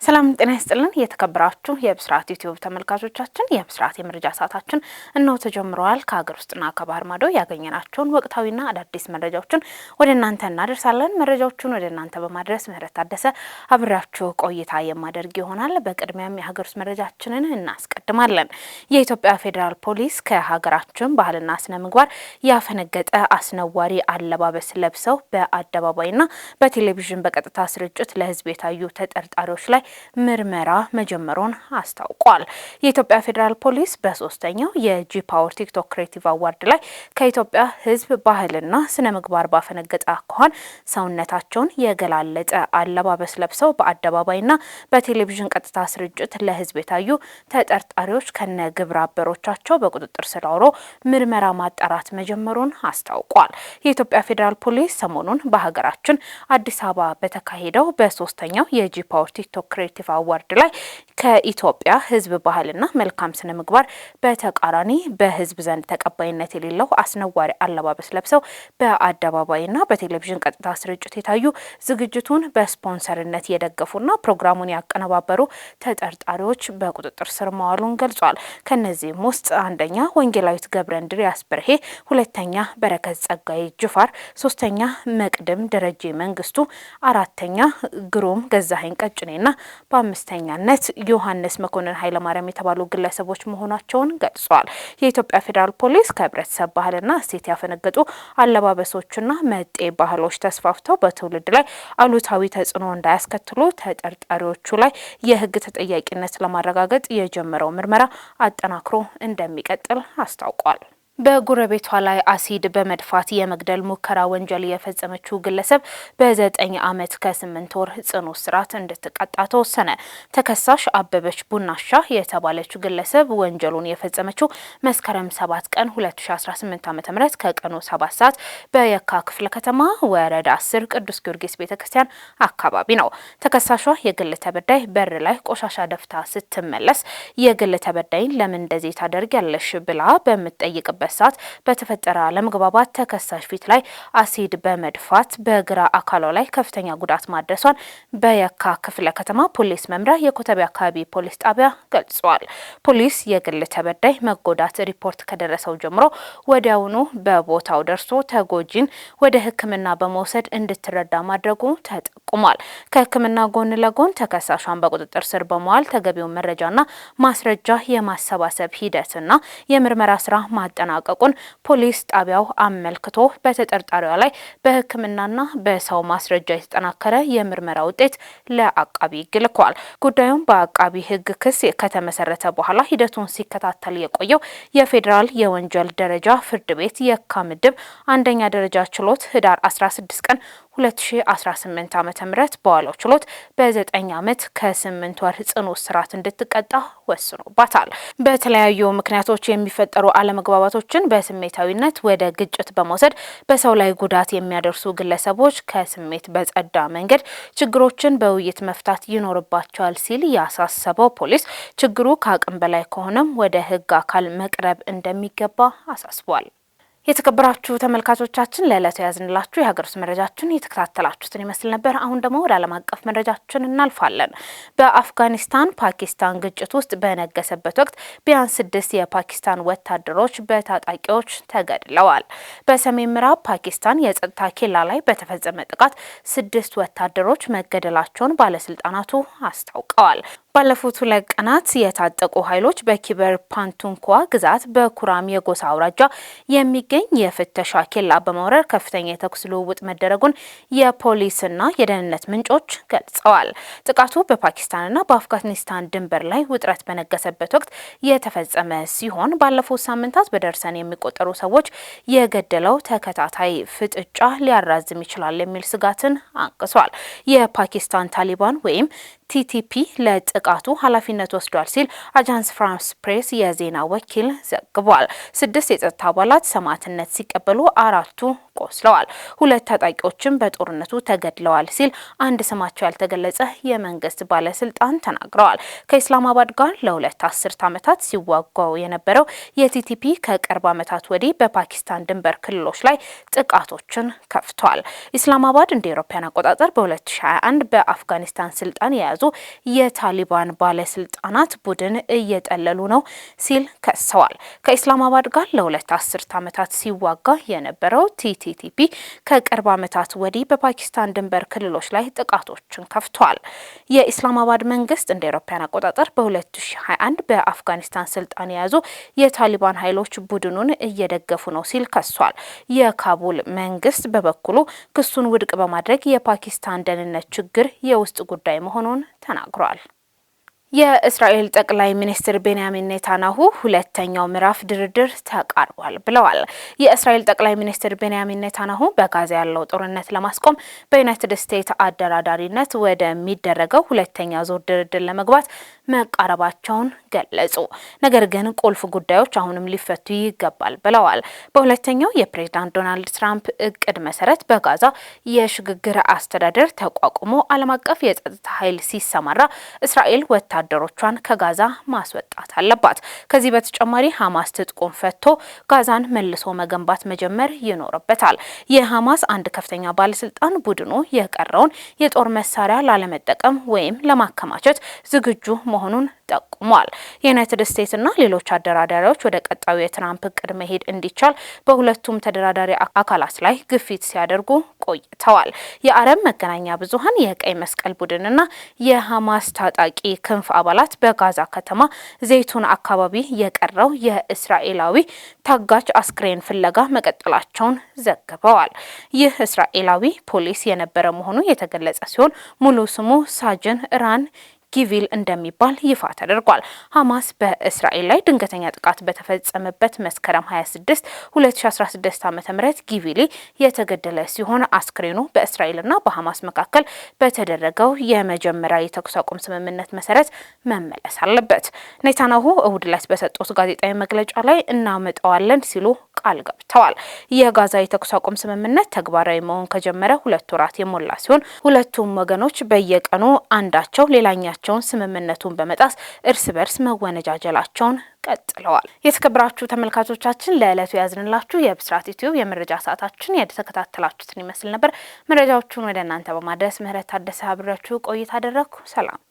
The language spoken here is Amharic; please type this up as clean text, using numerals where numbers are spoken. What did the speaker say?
ሰላም ጤና ይስጥልን የተከበራችሁ የብስራት ዩቲዩብ ተመልካቾቻችን የብስራት የመረጃ ሰዓታችን እነሆ ተጀምሯል። ከሀገር ውስጥና ከባህር ማዶ ያገኘናቸውን ወቅታዊና አዳዲስ መረጃዎችን ወደ እናንተ እናደርሳለን። መረጃዎቹን ወደ እናንተ በማድረስ ምህረት ታደሰ አብራችሁ ቆይታ የማደርግ ይሆናል። በቅድሚያም የሀገር ውስጥ መረጃችንን እናስቀድማለን። የኢትዮጵያ ፌዴራል ፖሊስ ከሀገራችን ባህልና ስነ ምግባር ያፈነገጠ አስነዋሪ አለባበስ ለብሰው በአደባባይና በቴሌቪዥን በቀጥታ ስርጭት ለህዝብ የታዩ ተጠርጣሪዎች ላይ ምርመራ መጀመሩን አስታውቋል። የኢትዮጵያ ፌዴራል ፖሊስ በሶስተኛው የጂ ፓወር ቲክቶክ ክሬቲቭ አዋርድ ላይ ከኢትዮጵያ ህዝብ ባህልና ስነ ምግባር ባፈነገጠ አኳኋን ሰውነታቸውን የገላለጠ አለባበስ ለብሰው በአደባባይና በቴሌቪዥን ቀጥታ ስርጭት ለህዝብ የታዩ ተጠርጣሪዎች ከነ ግብረ አበሮቻቸው በቁጥጥር ስር አውሎ ምርመራ ማጣራት መጀመሩን አስታውቋል። የኢትዮጵያ ፌዴራል ፖሊስ ሰሞኑን በሀገራችን አዲስ አበባ በተካሄደው በሶስተኛው የጂ ፓወር ቲክቶክ ክሬቲቭ አዋርድ ላይ ከኢትዮጵያ ህዝብ ባህልና መልካም ስነ ምግባር በተቃራኒ በህዝብ ዘንድ ተቀባይነት የሌለው አስነዋሪ አለባበስ ለብሰው በአደባባይና በቴሌቪዥን ቀጥታ ስርጭት የታዩ ዝግጅቱን በስፖንሰርነት የደገፉና ፕሮግራሙን ያቀነባበሩ ተጠርጣሪዎች በቁጥጥር ስር መዋሉን ገልጿል። ከነዚህም ውስጥ አንደኛ ወንጌላዊት ገብረ እንድሪያስ በርሄ፣ ሁለተኛ በረከት ጸጋዬ ጅፋር፣ ሶስተኛ መቅደም ደረጀ መንግስቱ፣ አራተኛ ግሩም ገዛኸኝ ቀጭኔና በአምስተኛነት ዮሐንስ መኮንን ኃይለማርያም የተባሉ ግለሰቦች መሆናቸውን ገልጿል። የኢትዮጵያ ፌዴራል ፖሊስ ከህብረተሰብ ባህልና እሴት ያፈነገጡ አለባበሶችና መጤ ባህሎች ተስፋፍተው በትውልድ ላይ አሉታዊ ተጽዕኖ እንዳያስከትሉ ተጠርጣሪዎቹ ላይ የህግ ተጠያቂነት ለማረጋገጥ የጀመረው ምርመራ አጠናክሮ እንደሚቀጥል አስታውቋል። በጎረቤቷ ላይ አሲድ በመድፋት የመግደል ሙከራ ወንጀል የፈጸመችው ግለሰብ በ9 ዓመት ከ8 ወር ጽኑ እስራት እንድትቀጣ ተወሰነ። ተከሳሽ አበበች ቡናሻ የተባለችው ግለሰብ ወንጀሉን የፈጸመችው መስከረም 7 ቀን 2018 ዓ.ም ከቀኑ 7 ሰዓት በየካ ክፍለ ከተማ ወረዳ 10 ቅዱስ ጊዮርጊስ ቤተክርስቲያን አካባቢ ነው። ተከሳሿ የግል ተበዳይ በር ላይ ቆሻሻ ደፍታ ስትመለስ የግል ተበዳይን ለምን እንደዚህ ታደርጊያለሽ ብላ በምትጠይቅበት ሰዓት በተፈጠረ አለመግባባት ተከሳሽ ፊት ላይ አሲድ በመድፋት በግራ አካሏ ላይ ከፍተኛ ጉዳት ማድረሷን በየካ ክፍለ ከተማ ፖሊስ መምሪያ የኮተቤ አካባቢ ፖሊስ ጣቢያ ገልጿል። ፖሊስ የግል ተበዳይ መጎዳት ሪፖርት ከደረሰው ጀምሮ ወዲያውኑ በቦታው ደርሶ ተጎጂን ወደ ሕክምና በመውሰድ እንድትረዳ ማድረጉ ተጠቁሟል። ከሕክምና ጎን ለጎን ተከሳሿን በቁጥጥር ስር በመዋል ተገቢውን መረጃና ማስረጃ የማሰባሰብ ሂደትና የምርመራ ስራ ማጠናቀቁን ፖሊስ ጣቢያው አመልክቶ በተጠርጣሪዋ ላይ በሕክምናና በሰው ማስረጃ የተጠናከረ የምርመራ ውጤት ለአቃቢ ሕግ ልኳል። ጉዳዩም በአቃቢ ሕግ ክስ ከተመሰረተ በኋላ ሂደቱን ሲከታተል የቆየው የፌዴራል የወንጀል ደረጃ ፍርድ ቤት የካ ምድብ አንደኛ ደረጃ ችሎት ህዳር 16 ቀን 2018 ዓ.ም በዋለው ችሎት በ9 ዓመት ከ8 ወር ጽኑ እስራት እንድትቀጣ ወስኖባታል። በተለያዩ ምክንያቶች የሚፈጠሩ አለመግባባቶችን በስሜታዊነት ወደ ግጭት በመውሰድ በሰው ላይ ጉዳት የሚያደርሱ ግለሰቦች ከስሜት በጸዳ መንገድ ችግሮችን በውይይት መፍታት ይኖርባቸዋል ሲል ያሳሰበው ፖሊስ ችግሩ ከአቅም በላይ ከሆነም ወደ ህግ አካል መቅረብ እንደሚገባ አሳስቧል። የተከበራችሁ ተመልካቾቻችን ለዕለቱ ያዝንላችሁ የሀገር ውስጥ መረጃችን የተከታተላችሁትን ይመስል ነበር። አሁን ደግሞ ወደ ዓለም አቀፍ መረጃችን እናልፋለን። በአፍጋኒስታን ፓኪስታን ግጭት ውስጥ በነገሰበት ወቅት ቢያንስ 6 የፓኪስታን ወታደሮች በታጣቂዎች ተገድለዋል። በሰሜን ምዕራብ ፓኪስታን የጸጥታ ኬላ ላይ በተፈጸመ ጥቃት 6 ወታደሮች መገደላቸውን ባለስልጣናቱ አስታውቀዋል። ባለፉት 2 ቀናት የታጠቁ ኃይሎች በኪበር ፓንቱንኳ ግዛት በኩራም የጎሳ አውራጃ የሚገኝ የፍተሻ ኬላ በመውረር ከፍተኛ የተኩስ ልውውጥ መደረጉን የፖሊስና የደህንነት ምንጮች ገልጸዋል። ጥቃቱ በፓኪስታንና በአፍጋኒስታን ድንበር ላይ ውጥረት በነገሰበት ወቅት የተፈጸመ ሲሆን ባለፉት ሳምንታት በደርሰን የሚቆጠሩ ሰዎች የገደለው ተከታታይ ፍጥጫ ሊያራዝም ይችላል የሚል ስጋትን አንቅሷል። የፓኪስታን ታሊባን ወይም ቲቲፒ ለጥቃቱ ኃላፊነት ወስዷል ሲል አጃንስ ፍራንስ ፕሬስ የዜና ወኪል ዘግቧል። 6 የጸጥታ አባላት ሰማዕትነት ሲቀበሉ 4ቱ ቆስለዋል። ሁለት ታጣቂዎችም በጦርነቱ ተገድለዋል ሲል አንድ ስማቸው ያልተገለጸ የመንግስት ባለስልጣን ተናግረዋል። ከኢስላማባድ ጋር ለሁለት አስርት ዓመታት ሲዋጋው የነበረው የቲቲፒ ከቅርብ ዓመታት ወዲህ በፓኪስታን ድንበር ክልሎች ላይ ጥቃቶችን ከፍቷል። ኢስላማባድ እንደ አውሮፓውያን አቆጣጠር በ2021 በአፍጋኒስታን ስልጣን የያዙ የታሊባን ባለስልጣናት ቡድን እየጠለሉ ነው ሲል ከሰዋል። ከኢስላማባድ ጋር ለሁለት አስርት ዓመታት ሲዋጋ የነበረው ቲቲፒ ከቅርብ ዓመታት ወዲህ በፓኪስታን ድንበር ክልሎች ላይ ጥቃቶችን ከፍቷል። የኢስላማባድ መንግስት እንደ አውሮፓውያን አቆጣጠር በ2021 በአፍጋኒስታን ስልጣን የያዙ የታሊባን ኃይሎች ቡድኑን እየደገፉ ነው ሲል ከሷል። የካቡል መንግስት በበኩሉ ክሱን ውድቅ በማድረግ የፓኪስታን ደህንነት ችግር የውስጥ ጉዳይ መሆኑን ተናግሯል። የእስራኤል ጠቅላይ ሚኒስትር ቤንያሚን ኔታንያሁ ሁለተኛው ምዕራፍ ድርድር ተቃርቧል ብለዋል። የእስራኤል ጠቅላይ ሚኒስትር ቤንያሚን ኔታንያሁ በጋዛ ያለው ጦርነት ለማስቆም በዩናይትድ ስቴትስ አደራዳሪነት ወደሚደረገው ሁለተኛ ዙር ድርድር ለመግባት መቃረባቸውን ገለጹ። ነገር ግን ቁልፍ ጉዳዮች አሁንም ሊፈቱ ይገባል ብለዋል። በሁለተኛው የፕሬዝዳንት ዶናልድ ትራምፕ እቅድ መሰረት በጋዛ የሽግግር አስተዳደር ተቋቁሞ ዓለም አቀፍ የጸጥታ ኃይል ሲሰማራ እስራኤል ወታደሮቿን ከጋዛ ማስወጣት አለባት። ከዚህ በተጨማሪ ሐማስ ትጥቁን ፈቶ ጋዛን መልሶ መገንባት መጀመር ይኖርበታል። የሐማስ አንድ ከፍተኛ ባለስልጣን ቡድኑ የቀረውን የጦር መሳሪያ ላለመጠቀም ወይም ለማከማቸት ዝግጁ መሆኑን ጠቁሟል። የዩናይትድ ስቴትስና ሌሎች አደራዳሪዎች ወደ ቀጣዩ የትራምፕ እቅድ መሄድ እንዲቻል በሁለቱም ተደራዳሪ አካላት ላይ ግፊት ሲያደርጉ ቆይተዋል። የአረብ መገናኛ ብዙሃን የቀይ መስቀል ቡድንና የሐማስ ታጣቂ ክንፍ አባላት በጋዛ ከተማ ዘይቱን አካባቢ የቀረው የእስራኤላዊ ታጋች አስክሬን ፍለጋ መቀጠላቸውን ዘግበዋል። ይህ እስራኤላዊ ፖሊስ የነበረ መሆኑ የተገለጸ ሲሆን ሙሉ ስሙ ሳጅን ራን ጊቪል እንደሚባል ይፋ ተደርጓል። ሐማስ በእስራኤል ላይ ድንገተኛ ጥቃት በተፈጸመበት መስከረም 26 2016 ዓ.ም ጊቪሊ የተገደለ ሲሆን አስክሬኑ በእስራኤልና በሐማስ መካከል በተደረገው የመጀመሪያ የተኩስ አቁም ስምምነት መሰረት መመለስ አለበት። ኔታንያሁ እሁድ ዕለት በሰጡት ጋዜጣዊ መግለጫ ላይ እናመጣዋለን ሲሉ ቃል ገብተዋል። የጋዛ የተኩስ አቁም ስምምነት ተግባራዊ መሆን ከጀመረ 2 ወራት የሞላ ሲሆን ሁለቱም ወገኖች በየቀኑ አንዳቸው ሌላኛቸውን ስምምነቱን በመጣስ እርስ በርስ መወነጃጀላቸውን ቀጥለዋል። የተከበራችሁ ተመልካቾቻችን ለዕለቱ ያዝንላችሁ የብስራት ዩቲዩብ የመረጃ ሰዓታችን የተከታተላችሁትን ይመስል ነበር። መረጃዎቹን ወደ እናንተ በማድረስ ምህረት ታደሰ አብሬያችሁ ቆይታ አደረኩ። ሰላም።